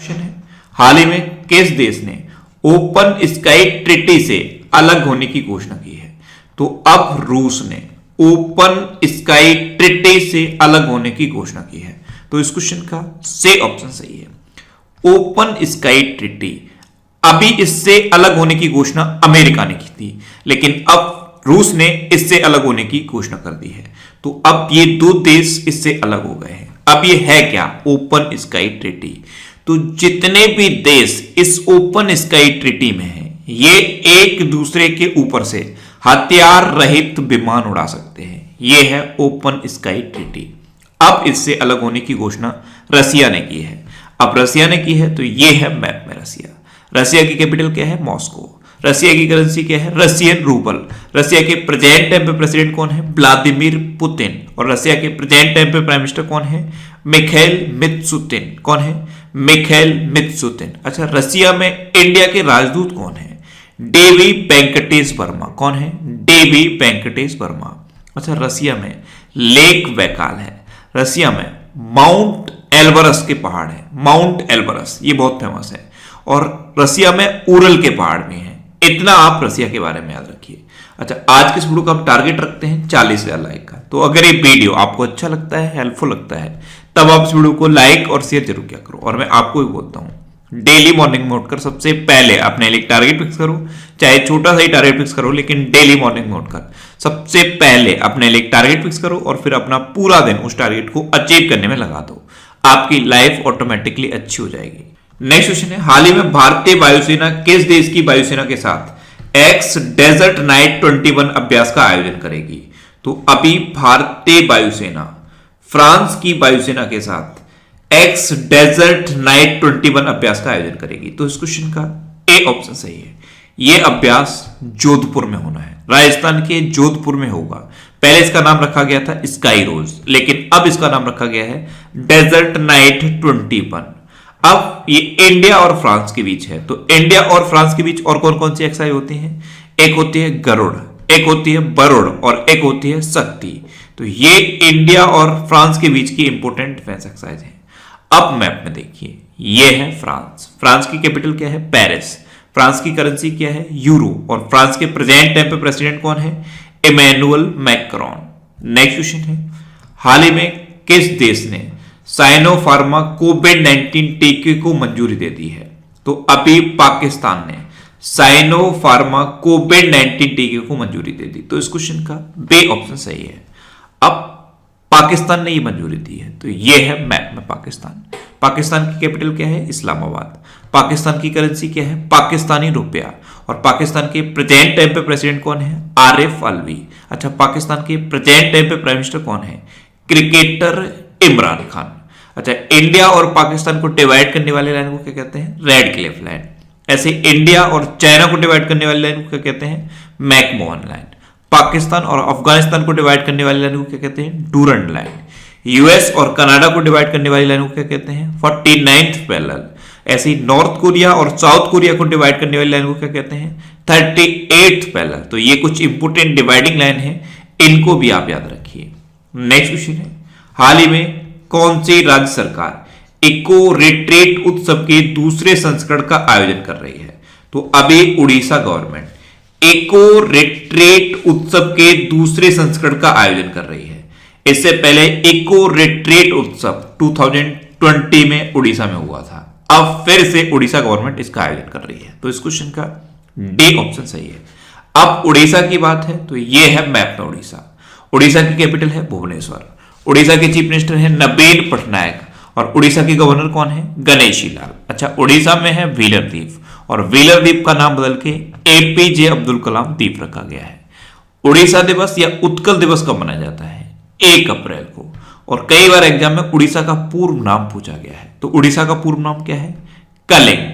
Question है, हाल ही में किस देश ने ओपन स्काई ट्रीटी से अलग होने की घोषणा की है? तो अब रूस ने ओपन स्काई ट्रीटी से अलग होने की घोषणा की है। तो इस क्वेश्चन का से ऑप्शन सही है। ओपन स्काई ट्रीटी, अभी इससे अलग होने की घोषणा अमेरिका ने की थी, लेकिन अब रूस ने इससे अलग होने की घोषणा कर दी है। तो अब ये दो देश इससे अलग हो गए हैं। अब ये है क्या? Open sky treaty. तो जितने भी देश इस ओपन स्काई ट्रीटी में हैं, ये एक दूसरे के ऊपर से हथियार रहित विमान उड़ा सकते हैं। ये है ओपन स्काई ट्रीटी। अब इससे अलग होने की घोषणा रसिया ने की है। अब रसिया ने की है तो ये है मैप में रसिया। रसिया की कैपिटल क्या है? मॉस्को। रसिया की करेंसी क्या है? Russian rouble. रसिया के प्रेजेंट टाइम पे प्रेसिडेंट कौन है? Vladimir Putin. और रसिया के प्रेजेंट टाइम पे प्राइम मिनिस्टर कौन है? मिखाइल मित्सुतिन। कौन है? मिखाइल मित्सुतिन। अच्छा, रसिया में इंडिया के राजदूत कौन है? डेवी वेंकटेश वर्मा। कौन है? डेवी वेंकटेश वर्मा। अच्छा, रसिया में लेक बैकाल है। रसिया में माउंट एल्बरस के पहाड़ है। माउंट एल्बरस ये बहुत फेमस है। और रसिया में उरल के पहाड़ भी हैं। इतना आप रसिया के बारे में याद रखिए। अच्छा, आज के इस वीडियो का हम टारगेट रखते हैं 40,000 लाइक का। तो अगर ये वीडियो आपको अच्छा लगता है, हेल्पफुल लगता है, तब आप इस वीडियो को लाइक और शेयर जरूर किया करो। और मैं आपको भी बोलता हूं, डेली मॉर्निंग में उठकर सबसे पहले अपने लिए टारगेट फिक्स करो। चाहे छोटा सा ही टारगेट फिक्स करो, लेकिन डेली मॉर्निंग में उठकर सबसे पहले अपने लिए टारगेट फिक्स करो और फिर अपना पूरा दिन उस टारगेट को अचीव करने में लगा दो। आपकी लाइफ ऑटोमेटिकली अच्छी हो जाएगी। नेक्स्ट क्वेश्चन है, हाल ही में भारतीय वायुसेना किस देश की वायुसेना के साथ एक्स डेजर्ट नाइट 21 अभ्यास का आयोजन करेगी? तो अभी भारतीय वायुसेना फ्रांस की वायुसेना के साथ एक्स डेजर्ट नाइट 21 अभ्यास का आयोजन करेगी। तो इस क्वेश्चन का ए ऑप्शन सही है। यह अभ्यास जोधपुर में होना है, राजस्थान के जोधपुर में होगा। पहले इसका नाम रखा गया था स्काई रोज, लेकिन अब इसका नाम रखा गया है डेजर्ट नाइट 21। अब ये इंडिया और फ्रांस के बीच है। तो इंडिया और फ्रांस के बीच और कौन कौन सी एक्सरसाइज होती हैं? एक होती है गरुड़, एक होती है बरुड़ और एक होती है शक्ति। तो ये इंडिया और फ्रांस के बीच की इंपोर्टेंट डिफेंस एक्सरसाइज है। अब मैप में देखिए, ये है फ्रांस। फ्रांस की कैपिटल क्या है? पेरिस। फ्रांस की करेंसी क्या है? यूरो। और फ्रांस के प्रेजेंट टाइम पे प्रेसिडेंट कौन है? Emmanuel Macron. नेक्स्ट क्वेश्चन है, हाल ही में किस देश ने साइनोफार्मा कोविड-19 टीके को मंजूरी दे दी है? तो अभी पाकिस्तान ने साइनोफार्मा कोविड-19 टीके को मंजूरी दे दी। तो इस क्वेश्चन का बी ऑप्शन सही है। अब पाकिस्तान ने ये मंजूरी दी है, तो ये है मैप में पाकिस्तान। पाकिस्तान की कैपिटल क्या है? इस्लामाबाद। पाकिस्तान की करेंसी क्या है? पाकिस्तानी रुपया। और पाकिस्तान के प्रेजेंट टाइम पे प्रेसिडेंट कौन है? आरिफ अलवी। अच्छा, पाकिस्तान के प्रेजेंट टाइम पे प्राइम मिनिस्टर कौन है? क्रिकेटर इमरान खान। अच्छा, इंडिया और पाकिस्तान को डिवाइड करने वाले लाइन को क्या कहते हैं? Red Cliff line. ऐसे इंडिया और चाइना को डिवाइड करने वाली लाइन को क्या कहते हैं? McMahon line. पाकिस्तान और अफगानिस्तान को डिवाइड करने वाली लाइन को क्या कहते हैं? Durand line. यूएस और कनाडा को डिवाइड करने वाली लाइन को क्या कहते हैं? 49th parallel. ऐसे ही नॉर्थ कोरिया और साउथ कोरिया को डिवाइड करने वाली लाइन को क्या कहते हैं? 38th parallel. तो ये कुछ इंपोर्टेंट डिवाइडिंग लाइन है, इनको भी आप याद रखिए। नेक्स्ट क्वेश्चन है, हाल ही में कौन सी राज्य सरकार इको रिट्रीट उत्सव के दूसरे संस्करण का आयोजन कर रही है? तो अभी उड़ीसा गवर्नमेंट इको रिट्रीट उत्सव के दूसरे संस्करण का आयोजन कर रही है। इससे पहले इको रिट्रीट उत्सव 2020 में उड़ीसा में हुआ था। अब फिर से उड़ीसा गवर्नमेंट इसका आयोजन कर रही है। तो इस क्वेश्चन का डी ऑप्शन सही है। अब उड़ीसा की बात है तो यह है मैप में उड़ीसा। उड़ीसा की कैपिटल है भुवनेश्वर। उड़ीसा के चीफ मिनिस्टर है नवीन पटनायक। और उड़ीसा के गवर्नर कौन है? गणेशी लाल। अच्छा, उड़ीसा में है व्हीलर द्वीप और व्हीलर द्वीप का नाम बदल के एपीजे अब्दुल कलाम द्वीप रखा गया है। उड़ीसा दिवस या उत्कल दिवस कब मनाया जाता है? 1 अप्रैल को। और कई बार एग्जाम में उड़ीसा का पूर्व नाम पूछा गया है। तो उड़ीसा का पूर्व नाम क्या है? कलिंग।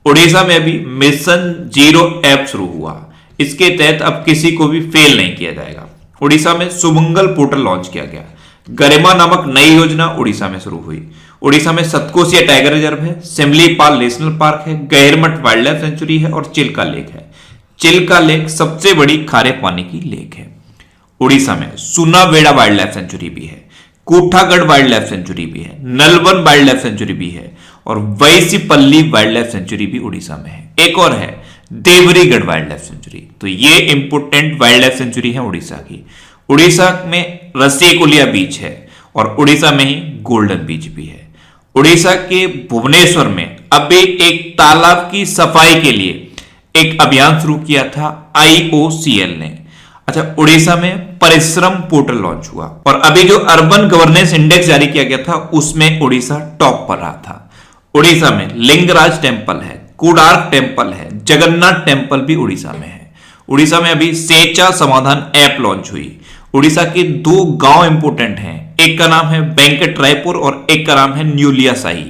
उड़ीसा में अभी मिशन 0 शुरू हुआ। इसके तहत अब किसी को भी फेल नहीं किया जाएगा। उड़ीसा में सुमंगल पोर्टल लॉन्च किया गया। गरिमा नामक नई योजना उड़ीसा में शुरू हुई। उड़ीसा में सतकोसिया टाइगर रिजर्व है, सिमलीपाल नेशनल पार्क है, गहिरमठ वाइल्ड लाइफ सेंचुरी है और चिल्का लेक है। चिल्का लेक सबसे बड़ी खारे पानी की लेक है। उड़ीसा में सुनावेड़ा वाइल्ड लाइफ सेंचुरी भी है, कोठागढ़ वाइल्ड लाइफ सेंचुरी भी है, नलवन वाइल्ड लाइफ सेंचुरी भी है और वैसीपल्ली वाइल्ड लाइफ सेंचुरी भी उड़ीसा में है। एक और है देवरीगढ़ वाइल्ड लाइफ सेंचुरी। तो ये इंपोर्टेंट वाइल्ड लाइफ सेंचुरी है उड़ीसा की। उड़ीसा में रसेकोलिया बीच है और उड़ीसा में ही गोल्डन बीच भी है। उड़ीसा के भुवनेश्वर में अभी एक तालाब की सफाई के लिए एक अभियान शुरू किया था IOCL ने। अच्छा, उड़ीसा में परिश्रम पोर्टल लॉन्च हुआ और अभी जो अर्बन गवर्नेंस इंडेक्स जारी किया गया था उसमें उड़ीसा टॉप पर रहा था। उड़ीसा में लिंगराज टेम्पल है, कोणार्क टेम्पल है, जगन्नाथ टेम्पल भी उड़ीसा में है। उड़ीसा में अभी सेचा समाधान ऐप लॉन्च हुई। उड़ीसा के 2 गांव इंपोर्टेंट हैं, एक का नाम है वेंकट रायपुर और एक का नाम है न्यूलिया साही।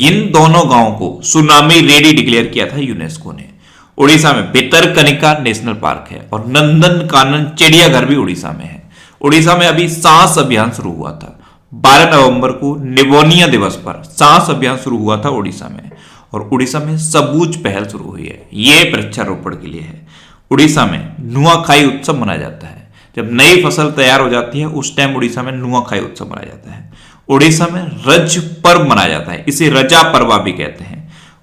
इन दोनों गांवों को सुनामी रेडी डिक्लेयर किया था यूनेस्को ने। उड़ीसा में भितरकनिका नेशनल पार्क है और नंदन कानन चिड़ियाघर भी उड़ीसा में है। उड़ीसा में अभी सांस अभियान शुरू हुआ था। 12 नवंबर को निमोनिया दिवस पर सांस अभियान शुरू हुआ था उड़ीसा में और उड़ीसा में सबूज पहल शुरू हुई है। यह वृक्षारोपण के लिए है। उड़ीसा में नुआखाई उत्सव मनाया जाता है। जब नई फसल तैयार हो जाती है उस टाइम उड़ीसा में नुआखाई उत्सव मनाया जाता है। उड़ीसा में रज पर्व मनाया जाता है, इसे रजा पर्वा भी कहते हैं।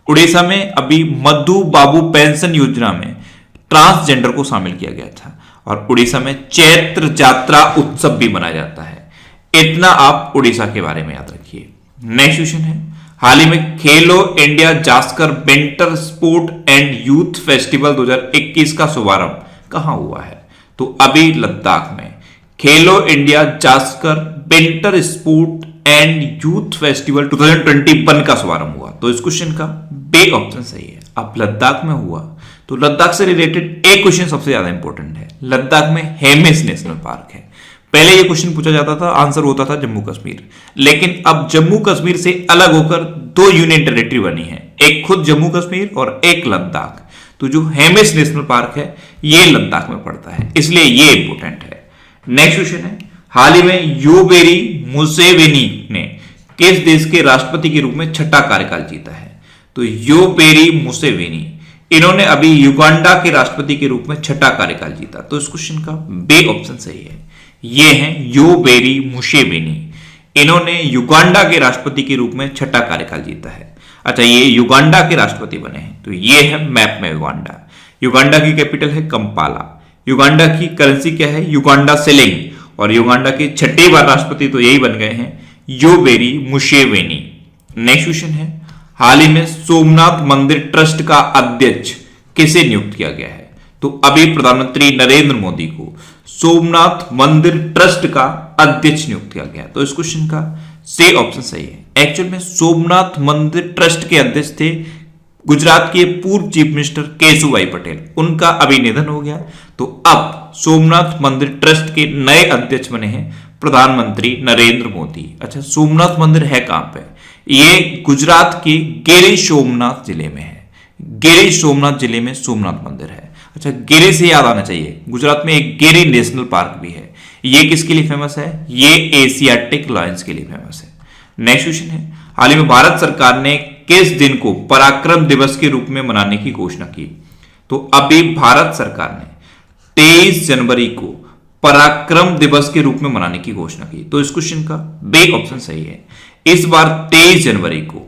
उड़ीसा में अभी मधु बाबू पेंशन योजना में ट्रांसजेंडर को शामिल किया गया था और उड़ीसा में चैत्र जात्रा उत्सव भी मनाया जाता है। इतना आप उड़ीसा के बारे में याद रखिए। नेक्स्ट क्वेश्चन है, हाल ही में खेलो India Zanskar winter sport and youth festival 2021 का शुभारंभ कहां हुआ है? तो अभी लद्दाख में खेलो India Zanskar winter sport and youth festival 2021 का शुभारंभ हुआ। तो इस क्वेश्चन का बी ऑप्शन सही है। अब लद्दाख में हुआ तो लद्दाख से रिलेटेड एक क्वेश्चन सबसे ज्यादा इंपॉर्टेंट है। लद्दाख में हेमिस नेशनल पार्क है। पहले ये क्वेश्चन पूछा जाता था, आंसर होता था जम्मू कश्मीर, लेकिन अब जम्मू कश्मीर से अलग होकर 2 यूनियन टेरिटरी बनी है, एक खुद जम्मू कश्मीर और एक लद्दाख। तो जो हेमिस नेशनल पार्क है ये लद्दाख में पड़ता है, इसलिए ये इंपोर्टेंट है। नेक्स्ट क्वेश्चन है, हाल ही में योवेरी मुसेवेनी ने किस देश के राष्ट्रपति के रूप में 6ठा कार्यकाल जीता है? तो योवेरी मुसेवेनी, इन्होंने अभी युगांडा के राष्ट्रपति के रूप में 6ठा कार्यकाल जीता। तो इस क्वेश्चन का बी ऑप्शन सही है। ये हैं योवेरी मुसेवेनी, इन्होंने युगांडा के राष्ट्रपति के रूप में 6ठा कार्यकाल जीता है। अच्छा, ये युगांडा के राष्ट्रपति बने हैं। तो ये है मैप में युगांडा। युगांडा की कैपिटल है कंपाला। युगांडा की करेंसी क्या है? Uganda shilling. और युगांडा के 6ठी बार राष्ट्रपति तो यही बन गए हैं, योवेरी मुसेवेनी। नेक्स्ट क्वेश्चन है, हाल ही में सोमनाथ मंदिर ट्रस्ट का अध्यक्ष किसे नियुक्त किया गया है? तो अभी प्रधानमंत्री नरेंद्र मोदी को सोमनाथ मंदिर ट्रस्ट का अध्यक्ष नियुक्त किया गया। तो इस क्वेश्चन का सी ऑप्शन सही है। एक्चुअल में सोमनाथ मंदिर ट्रस्ट के अध्यक्ष थे गुजरात के पूर्व चीफ मिनिस्टर केशुभाई पटेल, उनका अभी निधन हो गया। तो अब सोमनाथ मंदिर ट्रस्ट के नए अध्यक्ष बने हैं प्रधानमंत्री नरेंद्र मोदी। अच्छा, सोमनाथ मंदिर है कहां पे? ये गुजरात के गिर सोमनाथ जिले में है। गिर सोमनाथ जिले में सोमनाथ मंदिर है। अच्छा, गिर से याद आना चाहिए, गुजरात में एक गिर नेशनल पार्क भी है। ये किसके लिए फेमस है? ये एशियाटिक लायंस के लिए फेमस है। नेक्स्ट क्वेश्चन है, हाल ही में भारत सरकार ने किस दिन को पराक्रम दिवस के रूप में मनाने की घोषणा की? तो अभी भारत सरकार ने 23 जनवरी को पराक्रम दिवस के रूप में मनाने की घोषणा की। तो इस क्वेश्चन का बी ऑप्शन सही है। इस बार 23 जनवरी को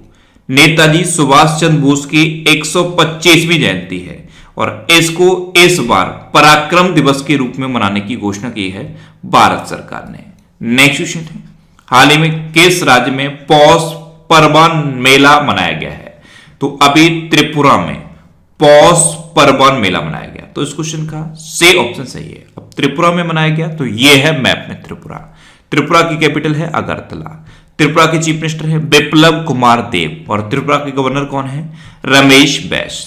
नेताजी सुभाष चंद्र बोस की 125वीं जयंती है और इसको इस बार पराक्रम दिवस के रूप में मनाने की घोषणा की है भारत सरकार ने। नेक्स्ट क्वेश्चन है, हाल ही में किस राज्य में पौष परबन मेला मनाया गया है? तो अभी त्रिपुरा में पौष परबन मेला मनाया गया। तो इस क्वेश्चन का सी ऑप्शन सही है। अब त्रिपुरा में मनाया गया तो यह है मैप में त्रिपुरा। त्रिपुरा की कैपिटल है अगरतला। त्रिपुरा के चीफ मिनिस्टर है बिप्लब कुमार देव और त्रिपुरा के गवर्नर कौन है? रमेश बैस।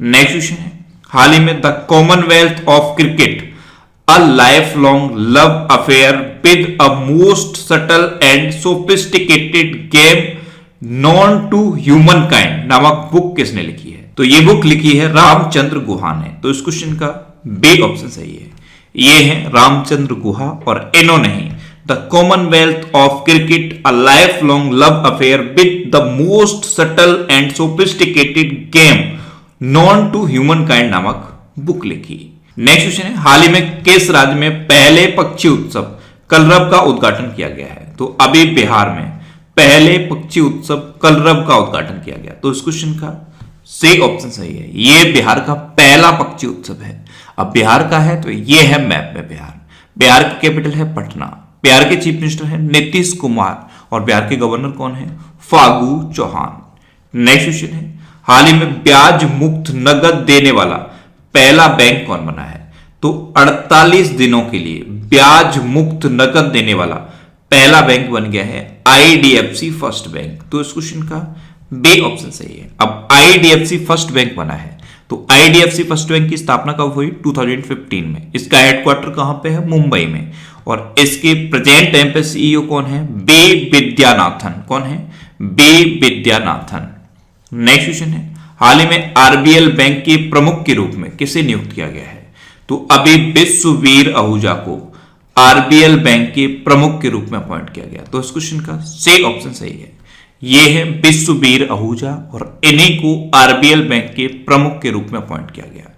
नेक्स्ट क्वेश्चन है, हाल ही में the commonwealth of cricket a life long love affair with a most subtle and sophisticated game known to human kind नामक बुक किसने लिखी है? तो ये बुक लिखी है रामचंद्र गुहा ने। तो इस क्वेश्चन का बी ऑप्शन सही है। ये है रामचंद्र गुहा और इन्होंने ही the commonwealth of cricket a life long love affair with the most subtle and sophisticated game known to human kind नामक बुक लिखी। नेक्स्ट क्वेश्चन है, हाल ही में किस राज्य में पहले पक्षी उत्सव कलरव का उद्घाटन किया गया है? तो अभी बिहार में पहले पक्षी उत्सव कलरव का उद्घाटन किया गया? तो इस क्वेश्चन का सही ऑप्शन सही है, ये बिहार का पहला पक्षी उत्सव है। अब बिहार का है तो ये है मैप में बिहार की कैपिटल है पटना, बिहार के चीफ मिनिस्टर है नीतीश कुमार और बिहार के गवर्नर कौन है? फागू चौहान। नेक्स्ट क्वेश्चन है, हाल ही में ब्याज मुक्त नगद देने वाला पहला बैंक कौन बना है? तो 48 दिनों के लिए ब्याज मुक्त नकद देने वाला पहला बैंक बन गया है आईडीएफसी फर्स्ट बैंक। तो इस क्वेश्चन का बी ऑप्शन सही है। अब आईडीएफसी फर्स्ट बैंक बना है तो आईडीएफसी फर्स्ट बैंक की स्थापना कब हुई? 2015 में। इसका हेडक्वार्टर कहां पे है? मुंबई में। और इसके प्रेजेंट टाइम पे सीईओ कौन है? बी विद्यानाथन। कौन है? बी विद्यानाथन। नेक्स्ट क्वेश्चन है, हाल ही में आरबीएल बैंक के प्रमुख के रूप में किसे नियुक्त किया गया है? तो अभी विश्ववीर आहूजा को आरबीएल बैंक के प्रमुख के रूप में अपॉइंट किया गया। तो इस क्वेश्चन का सही ऑप्शन सही है, ये है विश्ववीर आहूजा और इन्हीं को आरबीएल बैंक के प्रमुख के रूप में अपॉइंट किया गया।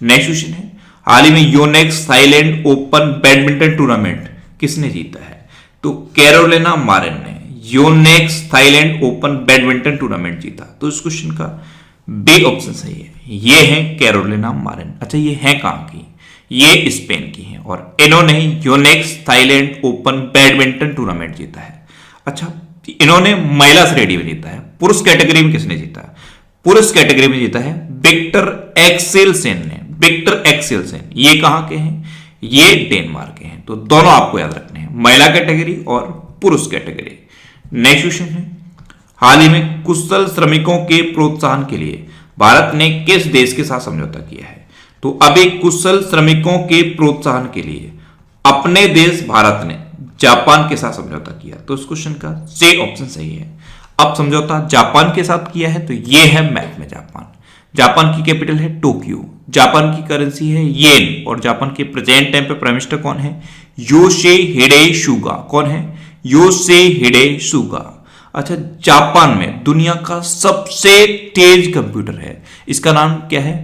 नेक्स्ट क्वेश्चन है, हाल ही में Yonex Thailand open badminton tournament किसने जीता है? तो कैरोलिना मारिन ने Yonex Thailand open badminton tournament जीता। तो इस क्वेश्चन का बी ऑप्शन सही है, ये है कैरोलिना मारिन। अच्छा, ये है कहां की? ये स्पेन की है और इन्होंने Yonex Thailand open badminton tournament जीता है। अच्छा, इन्होंने महिला श्रेणी में जीता है। पुरुष कैटेगरी में किसने जीता है? पुरुष कैटेगरी में जीता है विक्टर एक्सेलसेन ने। विक्टर एक्सेलसेन ये कहां के हैं? ये डेनमार्क के हैं। तो दोनों आपको याद रखने हैं, महिला कैटेगरी और पुरुष कैटेगरी। नेक्स्ट क्वेश्चन है, हाल ही में कुशल श्रमिकों के प्रोत्साहन के लिए भारत ने किस देश के साथ समझौता किया है? तो अभी कुशल श्रमिकों के प्रोत्साहन के लिए अपने देश भारत ने जापान के साथ समझौता किया। तो इस क्वेश्चन का सही ऑप्शन सही है। अब समझौता जापान के साथ किया है तो ये है मैप में जापान। जापान की कैपिटल है टोक्यो, जापान की करेंसी है येन और जापान के प्रेजेंट टाइम पे प्राइम मिनिस्टर कौन है? योशिहिडे सुगा। कौन है? योशिहिडे सुगा। अच्छा, जापान में दुनिया का सबसे तेज कंप्यूटर है, इसका नाम क्या है?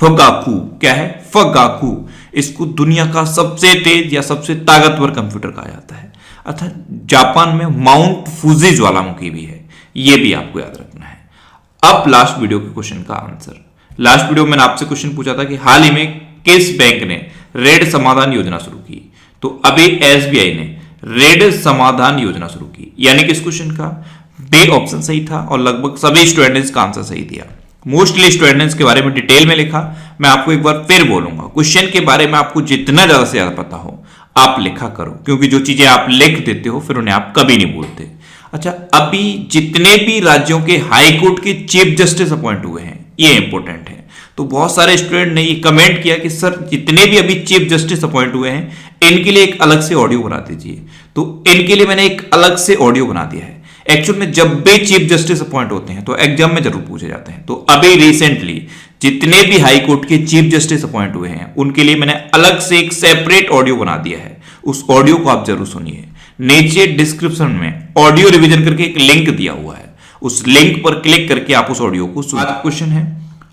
फगाकू। क्या है? फगाकू। इसको दुनिया का सबसे तेज या सबसे ताकतवर कंप्यूटर कहा जाता है। अच्छा, जापान में माउंट फूजी ज्वालामुखी भी है, यह भी आपको याद रखना है। अब लास्ट वीडियो के क्वेश्चन का आंसर। लास्ट वीडियो में मैंने आपसे क्वेश्चन पूछा था कि हाल ही में किस बैंक ने ऋण समाधान योजना शुरू की? तो अभी एसबीआई ने ऋण समाधान योजना शुरू की, यानी कि इस क्वेश्चन का बी ऑप्शन सही था और लगभग सभी स्टूडेंट्स का आंसर सही दिया। मोस्टली स्टूडेंट्स के बारे में डिटेल में लिखा। मैं आपको एक बार फिर बोलूंगा, क्वेश्चन के बारे में आपको जितना ज्यादा से ज्यादा पता हो आप लिखा करो, क्योंकि जो चीजें आप लिख देते हो फिर उन्हें आप कभी नहीं भूलते। अच्छा, अभी जितने भी राज्यों के हाई कोर्ट के चीफ जस्टिस अपॉइंट हुए हैं ये इंपॉर्टेंट है। तो बहुत सारे स्टूडेंट ने ये कमेंट किया कि सर जितने भी अभी चीफ जस्टिस अपॉइंट हुए हैं इनके लिए एक अलग से ऑडियो बना दीजिए। तो इनके लिए मैंने एक अलग से ऑडियो बना दिया है। एक्चुअल में जब भी चीफ जस्टिस अपॉइंट होते हैं तो एग्जाम में जरूर पूछे जाते हैं। तो अभी रिसेंटली जितने भी हाई कोर्ट के चीफ जस्टिस अपॉइंट हुए हैं उनके लिए मैंने अलग से एक सेपरेट ऑडियो बना दिया है, उस ऑडियो को आप जरूर सुनिए। नीचे डिस्क्रिप्शन में ऑडियो रिवीजन करके एक लिंक दिया हुआ है, उस लिंक पर क्लिक करके आप उस ऑडियो को सुनिए। क्वेश्चन है,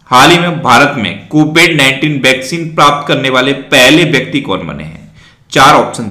हाल ही में भारत में कोविड-19 वैक्सीन प्राप्त करने वाले पहले व्यक्ति कौन बने हैं? 4 ऑप्शन